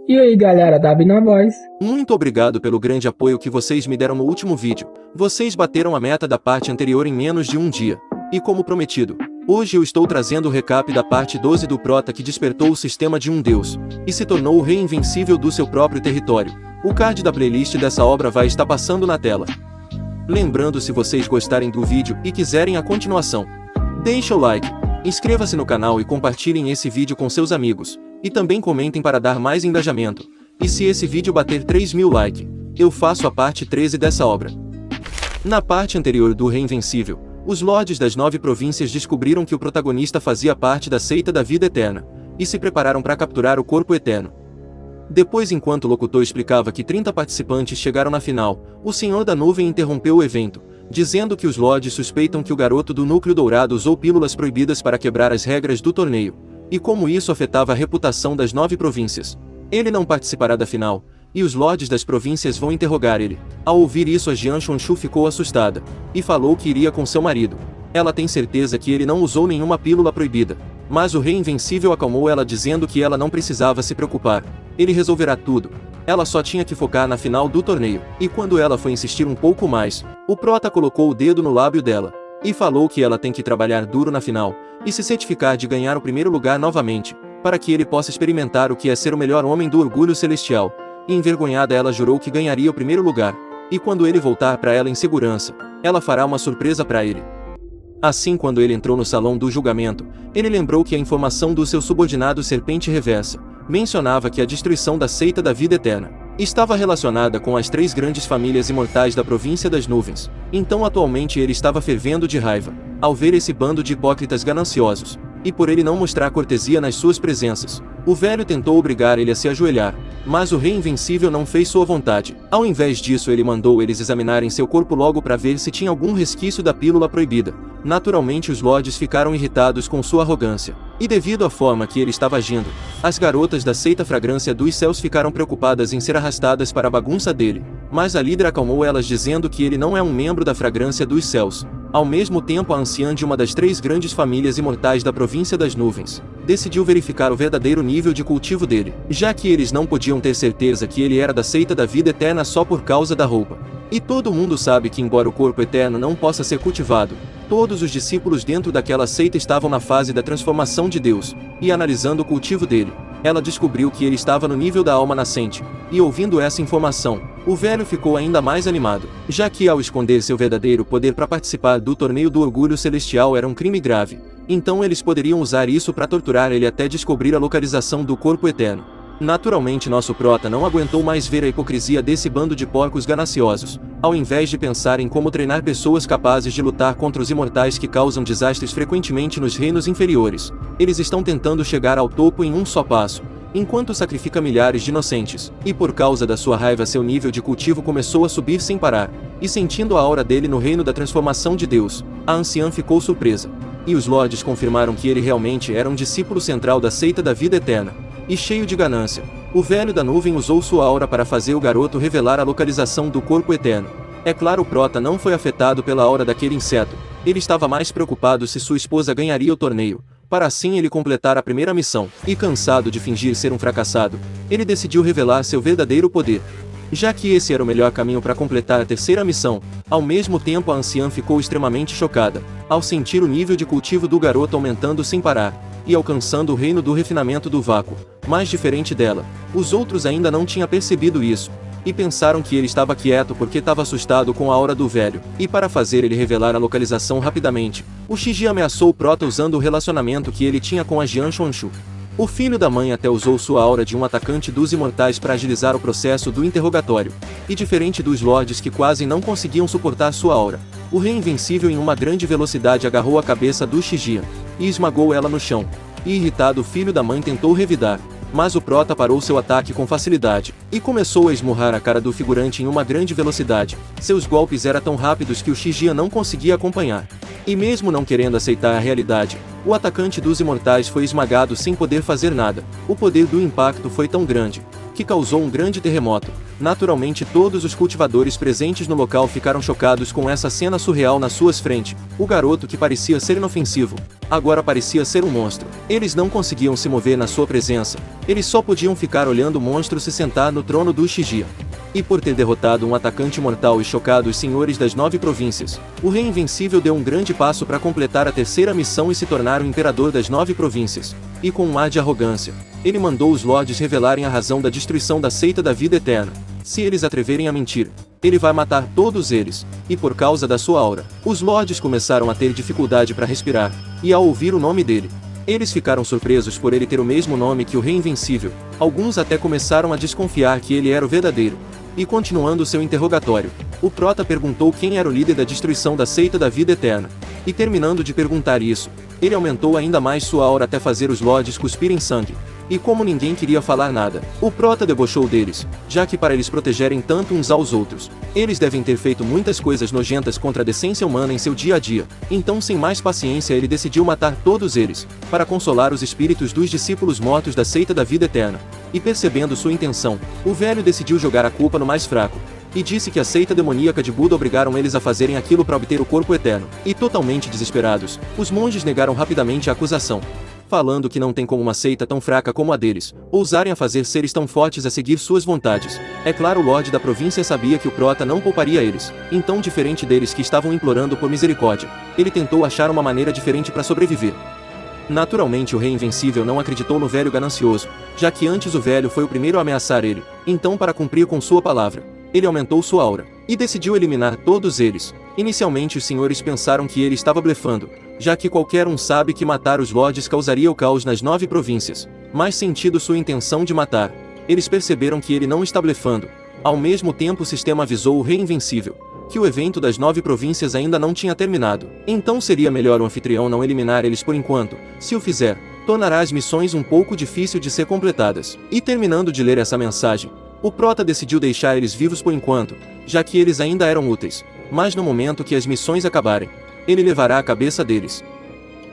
E aí galera, Dabi na voz. Muito obrigado pelo grande apoio que vocês me deram no último vídeo. Vocês bateram a meta da parte anterior em menos de um dia. E como prometido, hoje eu estou trazendo o recap da parte 12 do Prota que despertou o sistema de um deus e se tornou o rei invencível do seu próprio território. O card da playlist dessa obra vai estar passando na tela. Lembrando, se vocês gostarem do vídeo e quiserem a continuação, deixa o like, inscreva-se no canal e compartilhem esse vídeo com seus amigos. E também comentem para dar mais engajamento. E se esse vídeo bater 3.000 likes, eu faço a parte 13 dessa obra. Na parte anterior do Rei Invencível, os lordes das 9 províncias descobriram que o protagonista fazia parte da seita da vida eterna, e se prepararam para capturar o corpo eterno. Depois, enquanto o locutor explicava que 30 participantes chegaram na final, o Senhor da Nuvem interrompeu o evento, dizendo que os lordes suspeitam que o garoto do Núcleo Dourado usou pílulas proibidas para quebrar as regras do torneio, e como isso afetava a reputação das 9 províncias. Ele não participará da final, e os lordes das províncias vão interrogar ele. Ao ouvir isso, a Jian Chonchu ficou assustada, e falou que iria com seu marido. Ela tem certeza que ele não usou nenhuma pílula proibida, mas o Rei Invencível acalmou ela dizendo que ela não precisava se preocupar. Ele resolverá tudo. Ela só tinha que focar na final do torneio. E quando ela foi insistir um pouco mais, o Prota colocou o dedo no lábio dela e falou que ela tem que trabalhar duro na final e se certificar de ganhar o primeiro lugar novamente, para que ele possa experimentar o que é ser o melhor homem do orgulho celestial. E envergonhada, ela jurou que ganharia o primeiro lugar, e quando ele voltar para ela em segurança, ela fará uma surpresa para ele. Assim, quando ele entrou no salão do julgamento, ele lembrou que a informação do seu subordinado Serpente Reversa mencionava que a destruição da seita da vida eterna estava relacionada com as 3 grandes famílias imortais da província das nuvens. Então atualmente ele estava fervendo de raiva ao ver esse bando de hipócritas gananciosos, e por ele não mostrar cortesia nas suas presenças, o velho tentou obrigar ele a se ajoelhar, mas o Rei Invencível não fez sua vontade. Ao invés disso, ele mandou eles examinarem seu corpo logo para ver se tinha algum resquício da pílula proibida. Naturalmente, os lordes ficaram irritados com sua arrogância, e devido à forma que ele estava agindo, as garotas da seita Fragrância dos Céus ficaram preocupadas em ser arrastadas para a bagunça dele, mas a líder acalmou elas dizendo que ele não é um membro da Fragrância dos Céus. Ao mesmo tempo, a anciã de uma das 3 grandes famílias imortais da província das nuvens decidiu verificar o verdadeiro nível de cultivo dele, já que eles não podiam ter certeza que ele era da seita da vida eterna só por causa da roupa. E todo mundo sabe que, embora o corpo eterno não possa ser cultivado, todos os discípulos dentro daquela seita estavam na fase da transformação de Deus, e analisando o cultivo dele, ela descobriu que ele estava no nível da alma nascente, e ouvindo essa informação, o velho ficou ainda mais animado, já que ao esconder seu verdadeiro poder para participar do torneio do orgulho celestial era um crime grave, então eles poderiam usar isso para torturar ele até descobrir a localização do corpo eterno. Naturalmente, nosso Prota não aguentou mais ver a hipocrisia desse bando de porcos gananciosos. Ao invés de pensar em como treinar pessoas capazes de lutar contra os imortais que causam desastres frequentemente nos reinos inferiores, eles estão tentando chegar ao topo em um só passo, enquanto sacrifica milhares de inocentes. E por causa da sua raiva, seu nível de cultivo começou a subir sem parar, e sentindo a aura dele no reino da transformação de Deus, a anciã ficou surpresa. E os lordes confirmaram que ele realmente era um discípulo central da seita da vida eterna. E cheio de ganância, o velho da nuvem usou sua aura para fazer o garoto revelar a localização do corpo eterno. É claro, o Prota não foi afetado pela aura daquele inseto. Ele estava mais preocupado se sua esposa ganharia o torneio, para assim ele completar a primeira missão. E cansado de fingir ser um fracassado, ele decidiu revelar seu verdadeiro poder, já que esse era o melhor caminho para completar a terceira missão. Ao mesmo tempo, a anciã ficou extremamente chocada ao sentir o nível de cultivo do garoto aumentando sem parar e alcançando o reino do refinamento do vácuo. Mas diferente dela, os outros ainda não tinham percebido isso, e pensaram que ele estava quieto porque estava assustado com a aura do velho. E para fazer ele revelar a localização rapidamente, o Shiji ameaçou o Prota usando o relacionamento que ele tinha com a Jian Chonchu. O filho da mãe até usou sua aura de um atacante dos imortais para agilizar o processo do interrogatório, e diferente dos lordes que quase não conseguiam suportar sua aura, o Rei Invencível em uma grande velocidade agarrou a cabeça do Shiji e esmagou ela no chão. E irritado, o filho da mãe tentou revidar, mas o Prota parou seu ataque com facilidade, e começou a esmurrar a cara do figurante em uma grande velocidade. Seus golpes eram tão rápidos que o Shiji não conseguia acompanhar. E mesmo não querendo aceitar a realidade, o atacante dos imortais foi esmagado sem poder fazer nada. O poder do impacto foi tão grande que causou um grande terremoto. Naturalmente todos os cultivadores presentes no local ficaram chocados com essa cena surreal nas suas frentes. O garoto que parecia ser inofensivo, agora parecia ser um monstro. Eles não conseguiam se mover na sua presença. Eles só podiam ficar olhando o monstro se sentar no trono do Shigia. E por ter derrotado um atacante mortal e chocado os senhores das 9 províncias, o Rei Invencível deu um grande passo para completar a terceira missão e se tornar o imperador das 9 províncias. E com um ar de arrogância, ele mandou os lords revelarem a razão da destruição da seita da vida eterna. Se eles atreverem a mentir, ele vai matar todos eles. E por causa da sua aura, os lords começaram a ter dificuldade para respirar, e ao ouvir o nome dele, eles ficaram surpresos por ele ter o mesmo nome que o Rei Invencível. Alguns até começaram a desconfiar que ele era o verdadeiro. E continuando seu interrogatório, o Prota perguntou quem era o líder da destruição da seita da vida eterna. E terminando de perguntar isso, ele aumentou ainda mais sua aura até fazer os lords cuspirem sangue. E como ninguém queria falar nada, o Prota debochou deles, já que para eles protegerem tanto uns aos outros, eles devem ter feito muitas coisas nojentas contra a decência humana em seu dia a dia. Então sem mais paciência ele decidiu matar todos eles, para consolar os espíritos dos discípulos mortos da seita da vida eterna. E percebendo sua intenção, o velho decidiu jogar a culpa no mais fraco, e disse que a seita demoníaca de Buda obrigaram eles a fazerem aquilo para obter o corpo eterno. E totalmente desesperados, os monges negaram rapidamente a acusação, falando que não tem como uma seita tão fraca como a deles ousarem a fazer seres tão fortes a seguir suas vontades. É claro, o Lorde da província sabia que o Prota não pouparia eles, então diferente deles que estavam implorando por misericórdia, ele tentou achar uma maneira diferente para sobreviver. Naturalmente o Rei Invencível não acreditou no velho ganancioso, já que antes o velho foi o primeiro a ameaçar ele. Então, para cumprir com sua palavra, ele aumentou sua aura, e decidiu eliminar todos eles. Inicialmente os senhores pensaram que ele estava blefando, já que qualquer um sabe que matar os lords causaria o caos nas 9 províncias. Mas sentindo sua intenção de matar, eles perceberam que ele não está blefando. Ao mesmo tempo o sistema avisou o Rei Invencível que o evento das 9 províncias ainda não tinha terminado. Então seria melhor o anfitrião não eliminar eles por enquanto. Se o fizer, tornará as missões um pouco difícil de ser completadas. E terminando de ler essa mensagem, o Prota decidiu deixar eles vivos por enquanto, já que eles ainda eram úteis. Mas no momento que as missões acabarem, ele levará a cabeça deles.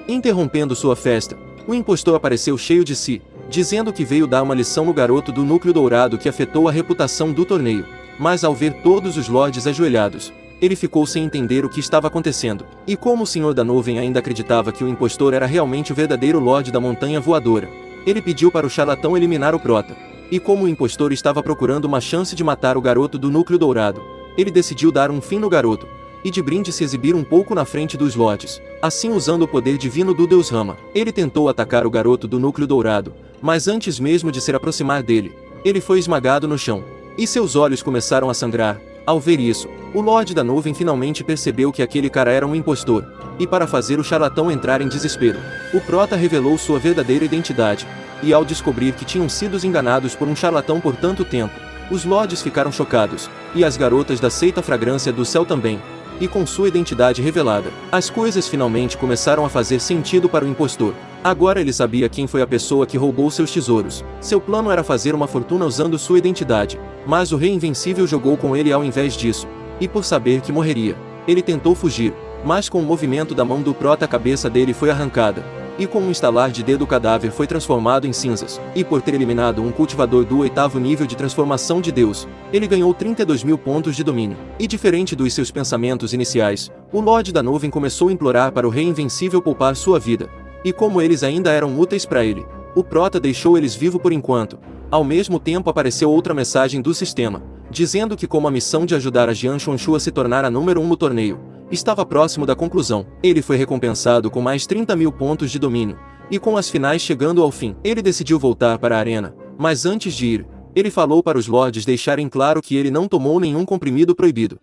Interrompendo sua festa, o impostor apareceu cheio de si, dizendo que veio dar uma lição no garoto do núcleo dourado que afetou a reputação do torneio. Mas ao ver todos os lords ajoelhados, ele ficou sem entender o que estava acontecendo. E como o Senhor da Nuvem ainda acreditava que o impostor era realmente o verdadeiro Lorde da Montanha Voadora, ele pediu para o charlatão eliminar o Prota. E como o impostor estava procurando uma chance de matar o garoto do núcleo dourado, ele decidiu dar um fim no garoto, e de brinde se exibir um pouco na frente dos lords. Assim, usando o poder divino do Deus Rama, ele tentou atacar o garoto do núcleo dourado, mas antes mesmo de se aproximar dele, ele foi esmagado no chão, e seus olhos começaram a sangrar. Ao ver isso, o Lorde da Nuvem finalmente percebeu que aquele cara era um impostor, e para fazer o charlatão entrar em desespero, o Prota revelou sua verdadeira identidade, e ao descobrir que tinham sido enganados por um charlatão por tanto tempo, os lords ficaram chocados, e as garotas da seita Fragrância do Céu também. E com sua identidade revelada, as coisas finalmente começaram a fazer sentido para o impostor. Agora ele sabia quem foi a pessoa que roubou seus tesouros. Seu plano era fazer uma fortuna usando sua identidade, mas o Rei Invencível jogou com ele ao invés disso. E por saber que morreria, ele tentou fugir, mas com o movimento da mão do Prota a cabeça dele foi arrancada. E com um estalar de dedo o cadáver foi transformado em cinzas. E por ter eliminado um cultivador do 8º nível de transformação de Deus, ele ganhou 32.000 pontos de domínio. E diferente dos seus pensamentos iniciais, o Lorde da Nuvem começou a implorar para o Rei Invencível poupar sua vida. E como eles ainda eram úteis para ele, o Prota deixou eles vivos por enquanto. Ao mesmo tempo apareceu outra mensagem do sistema, dizendo que como a missão de ajudar a Jian Chuanchu a se tornar a número 1 no torneio estava próximo da conclusão, ele foi recompensado com mais 30.000 pontos de domínio, e com as finais chegando ao fim, ele decidiu voltar para a arena, mas antes de ir, ele falou para os lords deixarem claro que ele não tomou nenhum comprimido proibido.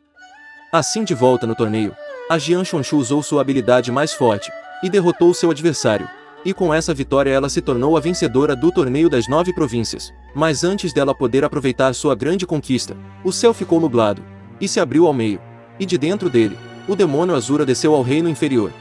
Assim, de volta no torneio, a Jian Chuanchu usou sua habilidade mais forte, e derrotou seu adversário, e com essa vitória ela se tornou a vencedora do torneio das 9 províncias. Mas antes dela poder aproveitar sua grande conquista, o céu ficou nublado, e se abriu ao meio, e de dentro dele, o demônio Azura desceu ao reino inferior.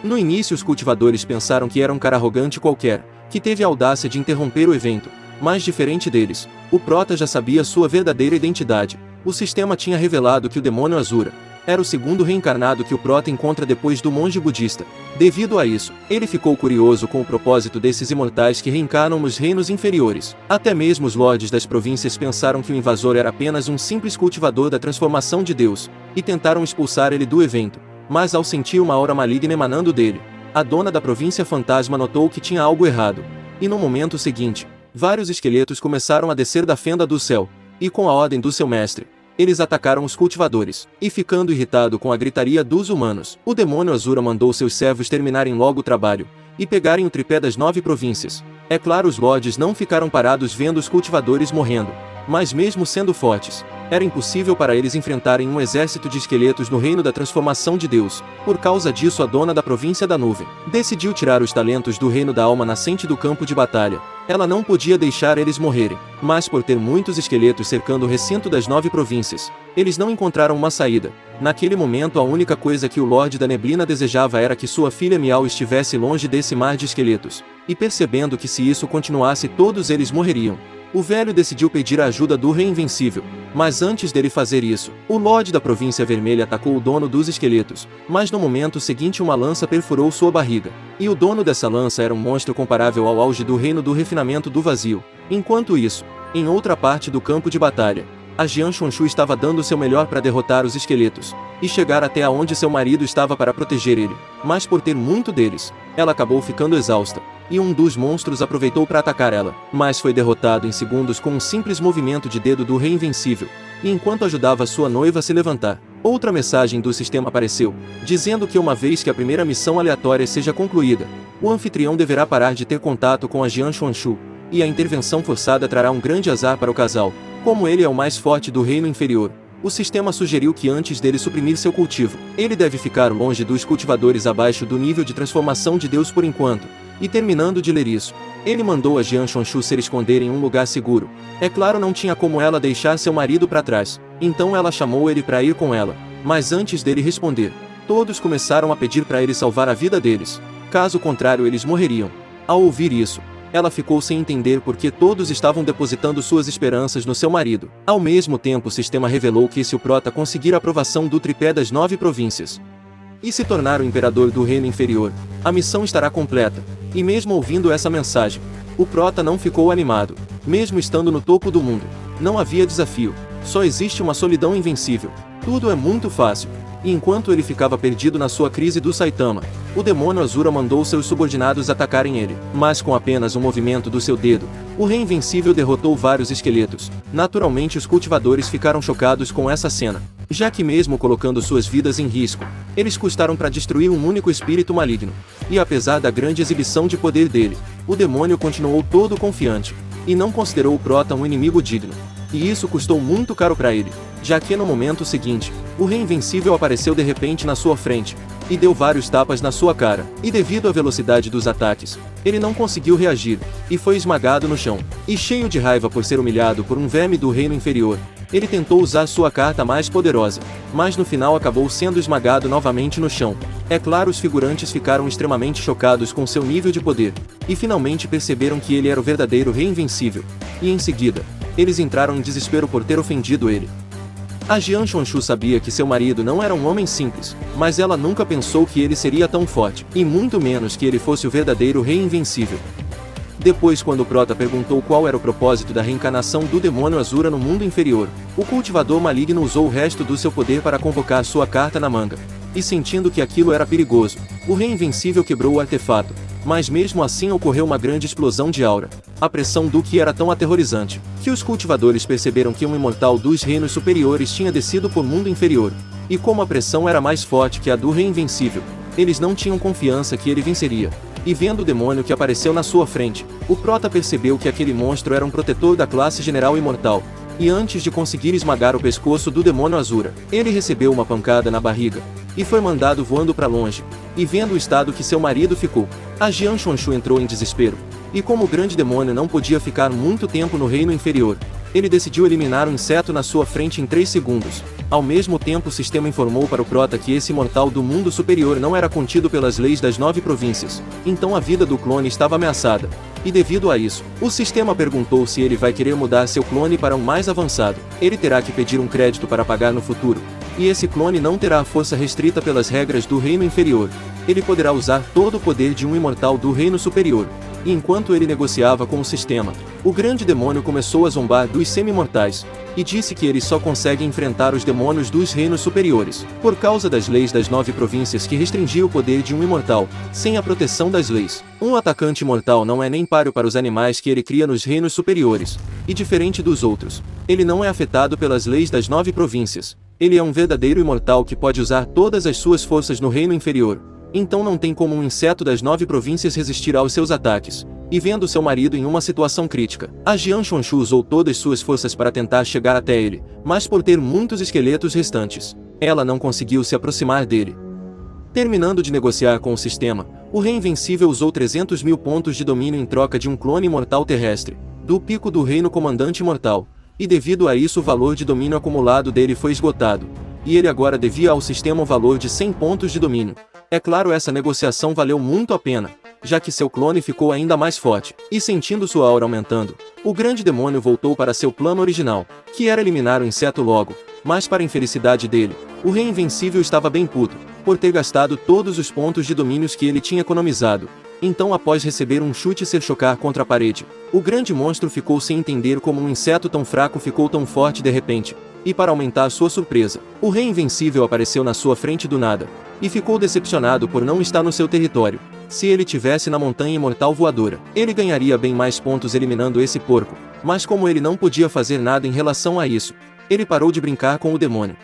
No início os cultivadores pensaram que era um cara arrogante qualquer, que teve a audácia de interromper o evento, mas diferente deles, o Prota já sabia sua verdadeira identidade. O sistema tinha revelado que o demônio Azura Era o segundo reencarnado que o Prota encontra depois do monge budista. Devido a isso, ele ficou curioso com o propósito desses imortais que reencarnam nos reinos inferiores. Até mesmo os lordes das províncias pensaram que o invasor era apenas um simples cultivador da transformação de Deus, e tentaram expulsar ele do evento. Mas ao sentir uma aura maligna emanando dele, a dona da província fantasma notou que tinha algo errado. E no momento seguinte, vários esqueletos começaram a descer da fenda do céu, e com a ordem do seu mestre, eles atacaram os cultivadores. E ficando irritado com a gritaria dos humanos, o demônio Azura mandou seus servos terminarem logo o trabalho, e pegarem o tripé das 9 províncias. É claro, os lordes não ficaram parados vendo os cultivadores morrendo, mas mesmo sendo fortes, era impossível para eles enfrentarem um exército de esqueletos no reino da transformação de Deus. Por causa disso, a dona da província da nuvem decidiu tirar os talentos do reino da alma nascente do campo de batalha. Ela não podia deixar eles morrerem, mas por ter muitos esqueletos cercando o recinto das 9 províncias, eles não encontraram uma saída. Naquele momento, a única coisa que o Lorde da Neblina desejava era que sua filha Miau estivesse longe desse mar de esqueletos, e percebendo que se isso continuasse todos eles morreriam, o velho decidiu pedir a ajuda do Rei Invencível. Mas antes dele fazer isso, o Lorde da Província Vermelha atacou o dono dos esqueletos, mas no momento seguinte uma lança perfurou sua barriga. E o dono dessa lança era um monstro comparável ao auge do reino do refinamento do vazio. Enquanto isso, em outra parte do campo de batalha, a Jian Chunshu estava dando seu melhor para derrotar os esqueletos, e chegar até onde seu marido estava para proteger ele. Mas por ter muito deles, ela acabou ficando exausta, e um dos monstros aproveitou para atacar ela, mas foi derrotado em segundos com um simples movimento de dedo do Rei Invencível, e enquanto ajudava sua noiva a se levantar, outra mensagem do sistema apareceu, dizendo que uma vez que a primeira missão aleatória seja concluída, o anfitrião deverá parar de ter contato com a Jian Chunshu, e a intervenção forçada trará um grande azar para o casal. Como ele é o mais forte do reino inferior, o sistema sugeriu que antes dele suprimir seu cultivo, ele deve ficar longe dos cultivadores abaixo do nível de transformação de Deus por enquanto. E terminando de ler isso, ele mandou a Jian Chunshu se esconder em um lugar seguro. É claro, não tinha como ela deixar seu marido para trás, então ela chamou ele para ir com ela. Mas antes dele responder, todos começaram a pedir para ele salvar a vida deles. Caso contrário, eles morreriam. Ao ouvir isso, ela ficou sem entender porque todos estavam depositando suas esperanças no seu marido. Ao mesmo tempo, o sistema revelou que se o Prota conseguir a aprovação do tripé das 9 províncias e se tornar o imperador do reino inferior, a missão estará completa. E mesmo ouvindo essa mensagem, o Prota não ficou animado. Mesmo estando no topo do mundo, não havia desafio, só existe uma solidão invencível. Tudo é muito fácil. E enquanto ele ficava perdido na sua crise do Saitama, o demônio Azura mandou seus subordinados atacarem ele. Mas com apenas um movimento do seu dedo, o Rei Invencível derrotou vários esqueletos. Naturalmente, os cultivadores ficaram chocados com essa cena, já que mesmo colocando suas vidas em risco, eles custaram para destruir um único espírito maligno. E apesar da grande exibição de poder dele, o demônio continuou todo confiante, e não considerou o Prota um inimigo digno. E isso custou muito caro para ele, já que no momento seguinte, o Rei Invencível apareceu de repente na sua frente, e deu vários tapas na sua cara, e devido à velocidade dos ataques, ele não conseguiu reagir, e foi esmagado no chão. E cheio de raiva por ser humilhado por um verme do reino inferior, ele tentou usar sua carta mais poderosa, mas no final acabou sendo esmagado novamente no chão. É claro, os figurantes ficaram extremamente chocados com seu nível de poder, e finalmente perceberam que ele era o verdadeiro Rei Invencível, e em seguida, eles entraram em desespero por ter ofendido ele. A Jian Chunshu sabia que seu marido não era um homem simples, mas ela nunca pensou que ele seria tão forte, e muito menos que ele fosse o verdadeiro Rei Invencível. Depois, quando o Prota perguntou qual era o propósito da reencarnação do demônio Azura no mundo inferior, o cultivador maligno usou o resto do seu poder para convocar sua carta na manga. E sentindo que aquilo era perigoso, o Rei Invencível quebrou o artefato, mas mesmo assim ocorreu uma grande explosão de aura. A pressão do que era tão aterrorizante, que os cultivadores perceberam que um imortal dos reinos superiores tinha descido por mundo inferior. E como a pressão era mais forte que a do Rei Invencível, eles não tinham confiança que ele venceria. E vendo o demônio que apareceu na sua frente, o Prota percebeu que aquele monstro era um protetor da classe General Imortal. E antes de conseguir esmagar o pescoço do demônio Azura, ele recebeu uma pancada na barriga, e foi mandado voando para longe. E vendo o estado que seu marido ficou, a Jian Chunshu entrou em desespero. E como o grande demônio não podia ficar muito tempo no reino inferior, ele decidiu eliminar o inseto na sua frente em 3 segundos. Ao mesmo tempo, o sistema informou para o Prota que esse imortal do mundo superior não era contido pelas leis das 9 províncias, então a vida do clone estava ameaçada. E devido a isso, o sistema perguntou se ele vai querer mudar seu clone para um mais avançado. Ele terá que pedir um crédito para pagar no futuro. E esse clone não terá a força restrita pelas regras do reino inferior. Ele poderá usar todo o poder de um imortal do reino superior. E enquanto ele negociava com o sistema, o grande demônio começou a zombar dos semi-mortais, e disse que eles só conseguem enfrentar os demônios dos reinos superiores, por causa das leis das 9 províncias que restringiam o poder de um imortal, sem a proteção das leis. Um atacante mortal não é nem páreo para os animais que ele cria nos reinos superiores, e diferente dos outros, ele não é afetado pelas leis das 9 províncias. Ele é um verdadeiro imortal que pode usar todas as suas forças no reino inferior. Então não tem como um inseto das 9 províncias resistir aos seus ataques. E vendo seu marido em uma situação crítica, a Jian Xuanxu usou todas suas forças para tentar chegar até ele, mas por ter muitos esqueletos restantes, ela não conseguiu se aproximar dele. Terminando de negociar com o sistema, o Rei Invencível usou 300 mil pontos de domínio em troca de um clone imortal terrestre, do pico do reino comandante imortal, e devido a isso o valor de domínio acumulado dele foi esgotado, e ele agora devia ao sistema o valor de 100 pontos de domínio. É claro, essa negociação valeu muito a pena, já que seu clone ficou ainda mais forte, e sentindo sua aura aumentando, o grande demônio voltou para seu plano original, que era eliminar o inseto logo, mas para a infelicidade dele, o Rei Invencível estava bem puto, por ter gastado todos os pontos de domínios que ele tinha economizado. Então, após receber um chute e ser chocar contra a parede, o grande monstro ficou sem entender como um inseto tão fraco ficou tão forte de repente. E para aumentar sua surpresa, o Rei Invencível apareceu na sua frente do nada, e ficou decepcionado por não estar no seu território. Se ele tivesse na montanha imortal voadora, ele ganharia bem mais pontos eliminando esse porco, mas como ele não podia fazer nada em relação a isso, ele parou de brincar com o demônio.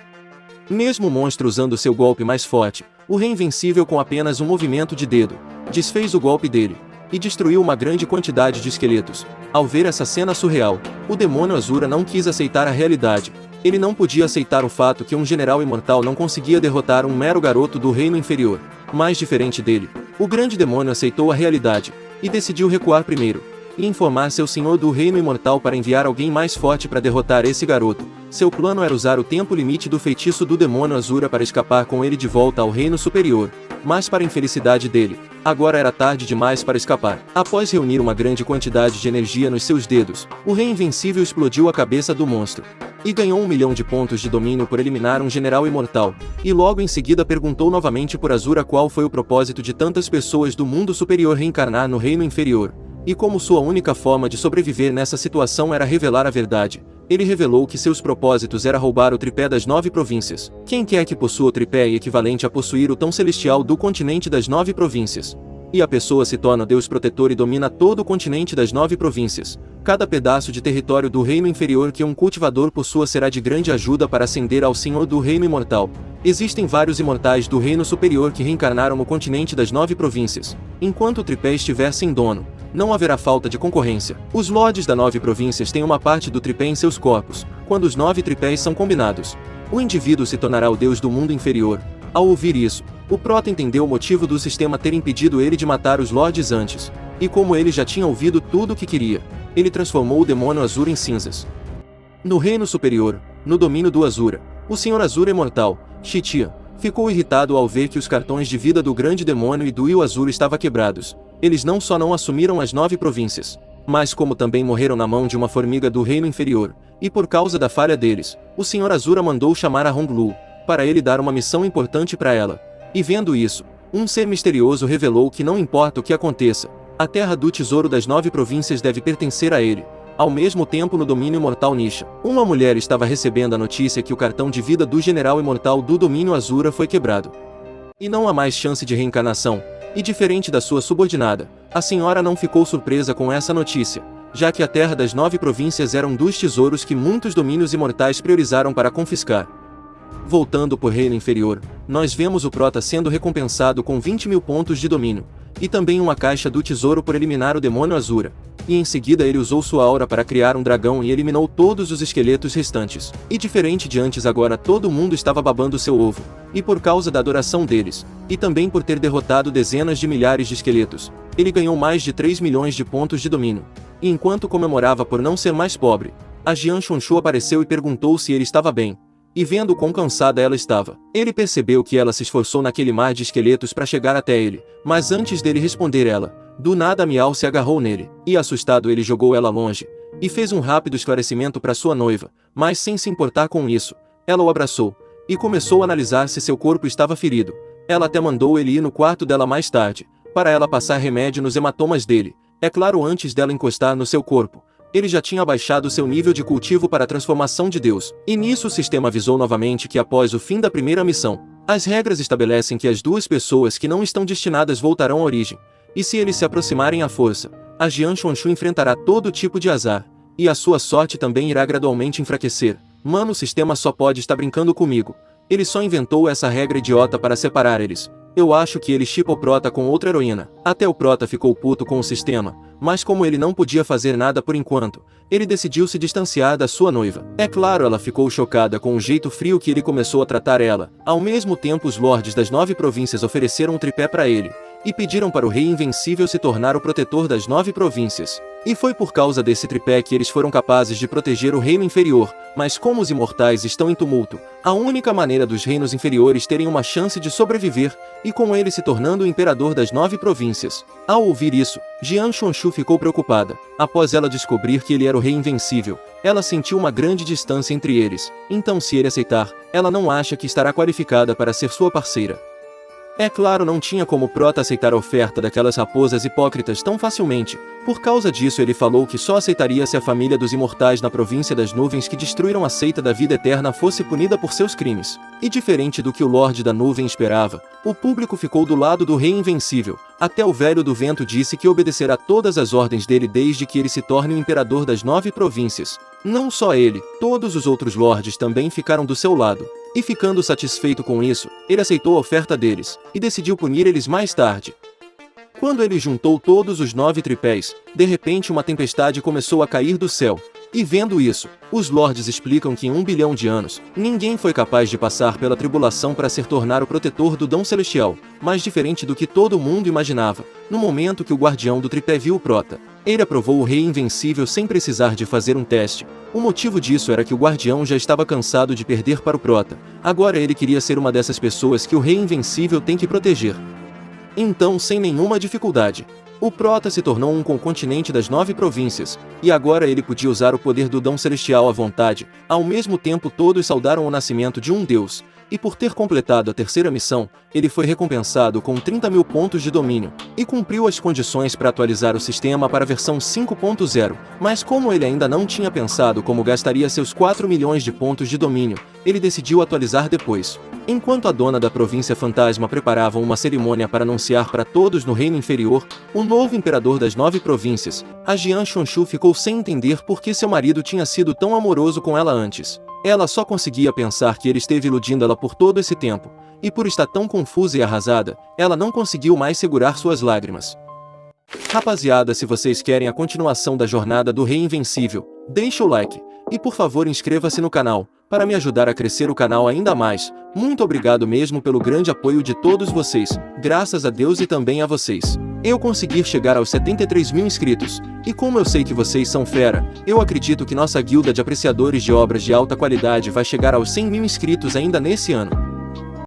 Mesmo o monstro usando seu golpe mais forte, o Rei Invencível com apenas um movimento de dedo, desfez o golpe dele, e destruiu uma grande quantidade de esqueletos. Ao ver essa cena surreal, o demônio Azura não quis aceitar a realidade. Ele não podia aceitar o fato que um general imortal não conseguia derrotar um mero garoto do reino inferior. Mas diferente dele, o grande demônio aceitou a realidade, e decidiu recuar primeiro, e informar seu senhor do reino imortal para enviar alguém mais forte para derrotar esse garoto. Seu plano era usar o tempo limite do feitiço do demônio Azura para escapar com ele de volta ao reino superior. Mas para a infelicidade dele, agora era tarde demais para escapar. Após reunir uma grande quantidade de energia nos seus dedos, o Rei Invencível explodiu a cabeça do monstro. E ganhou 1 milhão de pontos de domínio por eliminar um general imortal, e logo em seguida perguntou novamente por Azura qual foi o propósito de tantas pessoas do mundo superior reencarnar no reino inferior. E como sua única forma de sobreviver nessa situação era revelar a verdade, ele revelou que seus propósitos era roubar o tripé das 9 províncias. Quem quer que possua o tripé é equivalente a possuir o tão celestial do continente das 9 províncias. E a pessoa se torna Deus protetor e domina todo o continente das 9 províncias. Cada pedaço de território do reino inferior que um cultivador possua será de grande ajuda para ascender ao Senhor do reino imortal. Existem vários imortais do reino superior que reencarnaram no continente das 9 províncias. Enquanto o tripé estiver sem dono, não haverá falta de concorrência. Os lordes das 9 províncias têm uma parte do tripé em seus corpos. Quando os 9 tripés são combinados, o indivíduo se tornará o deus do mundo inferior. Ao ouvir isso, o prota entendeu o motivo do sistema ter impedido ele de matar os lordes antes. E como ele já tinha ouvido tudo o que queria, ele transformou o demônio Azura em cinzas. No reino superior, no domínio do Azura, o Senhor Azura imortal, Xitia, ficou irritado ao ver que os cartões de vida do grande demônio e do Io Azura estavam quebrados. Eles não só não assumiram as 9 províncias, mas como também morreram na mão de uma formiga do reino inferior, e por causa da falha deles, o Senhor Azura mandou chamar a Honglu, para ele dar uma missão importante para ela. E vendo isso, um ser misterioso revelou que não importa o que aconteça, a terra do tesouro das 9 províncias deve pertencer a ele. Ao mesmo tempo, no domínio imortal Nisha, uma mulher estava recebendo a notícia que o cartão de vida do general imortal do domínio Azura foi quebrado. E não há mais chance de reencarnação. E diferente da sua subordinada, a senhora não ficou surpresa com essa notícia, já que a terra das 9 províncias era um dos tesouros que muitos domínios imortais priorizaram para confiscar. Voltando por reino inferior, nós vemos o prota sendo recompensado com 20 mil pontos de domínio, e também uma caixa do tesouro por eliminar o demônio Azura. E em seguida ele usou sua aura para criar um dragão e eliminou todos os esqueletos restantes. E diferente de antes, agora todo mundo estava babando seu ovo, e por causa da adoração deles, e também por ter derrotado dezenas de milhares de esqueletos, ele ganhou mais de 3 milhões de pontos de domínio. E enquanto comemorava por não ser mais pobre, a Jian Xuanxu apareceu e perguntou se ele estava bem. E vendo quão cansada ela estava, ele percebeu que ela se esforçou naquele mar de esqueletos para chegar até ele, mas antes dele responder ela, do nada Miao se agarrou nele, e assustado ele jogou ela longe, e fez um rápido esclarecimento para sua noiva, mas sem se importar com isso, ela o abraçou, e começou a analisar se seu corpo estava ferido. Ela até mandou ele ir no quarto dela mais tarde, para ela passar remédio nos hematomas dele. É claro, antes dela encostar no seu corpo, ele já tinha abaixado seu nível de cultivo para a transformação de Deus. E nisso o sistema avisou novamente que após o fim da primeira missão, as regras estabelecem que as duas pessoas que não estão destinadas voltarão à origem. E se eles se aproximarem à força, a Jian Chunshu enfrentará todo tipo de azar. E a sua sorte também irá gradualmente enfraquecer. Mano, o sistema só pode estar brincando comigo. Ele só inventou essa regra idiota para separar eles. Eu acho que ele shippa o Prota com outra heroína. Até o Prota ficou puto com o sistema, mas como ele não podia fazer nada por enquanto, ele decidiu se distanciar da sua noiva. É claro, ela ficou chocada com o jeito frio que ele começou a tratar ela. Ao mesmo tempo, os lordes das 9 províncias ofereceram um tripé para ele, e pediram para o Rei Invencível se tornar o protetor das 9 províncias. E foi por causa desse tripé que eles foram capazes de proteger o reino inferior. Mas como os imortais estão em tumulto, a única maneira dos reinos inferiores terem uma chance de sobreviver, e com ele se tornando o imperador das 9 províncias. Ao ouvir isso, Jian Chunshu ficou preocupada. Após ela descobrir que ele era o Rei Invencível, ela sentiu uma grande distância entre eles. Então, se ele aceitar, ela não acha que estará qualificada para ser sua parceira. É claro, não tinha como Prota aceitar a oferta daquelas raposas hipócritas tão facilmente. Por causa disso, ele falou que só aceitaria se a família dos imortais na província das nuvens que destruíram a seita da vida eterna fosse punida por seus crimes. E diferente do que o Lorde da Nuvem esperava, o público ficou do lado do Rei Invencível. Até o Velho do Vento disse que obedecerá todas as ordens dele desde que ele se torne o imperador das 9 províncias. Não só ele, todos os outros lordes também ficaram do seu lado. E ficando satisfeito com isso, ele aceitou a oferta deles, e decidiu punir eles mais tarde. Quando ele juntou todos os 9 tripés, de repente uma tempestade começou a cair do céu. E vendo isso, os lordes explicam que em 1 bilhão de anos, ninguém foi capaz de passar pela tribulação para se tornar o protetor do dom celestial, mas diferente do que todo mundo imaginava, no momento que o guardião do tripé viu o Prota, ele aprovou o Rei Invencível sem precisar de fazer um teste. O motivo disso era que o guardião já estava cansado de perder para o Prota. Agora ele queria ser uma dessas pessoas que o Rei Invencível tem que proteger. Então, sem nenhuma dificuldade, o Prota se tornou um continente das 9 províncias, e agora ele podia usar o poder do dom celestial à vontade. Ao mesmo tempo, todos saudaram o nascimento de um deus, e por ter completado a terceira missão, ele foi recompensado com 30.000 pontos de domínio, e cumpriu as condições para atualizar o sistema para a versão 5.0, mas como ele ainda não tinha pensado como gastaria seus 4 milhões de pontos de domínio, ele decidiu atualizar depois. Enquanto a dona da província fantasma preparava uma cerimônia para anunciar para todos no reino inferior o novo imperador das 9 províncias, a Jian Chunshu ficou sem entender por que seu marido tinha sido tão amoroso com ela antes. Ela só conseguia pensar que ele esteve iludindo ela por todo esse tempo, e por estar tão confusa e arrasada, ela não conseguiu mais segurar suas lágrimas. Rapaziada, se vocês querem a continuação da jornada do Rei Invencível, deixa o like, e por favor inscreva-se no canal, para me ajudar a crescer o canal ainda mais. Muito obrigado mesmo pelo grande apoio de todos vocês, graças a Deus e também a vocês. Eu consegui chegar aos 73.000 inscritos, e como eu sei que vocês são fera, eu acredito que nossa guilda de apreciadores de obras de alta qualidade vai chegar aos 100.000 inscritos ainda nesse ano.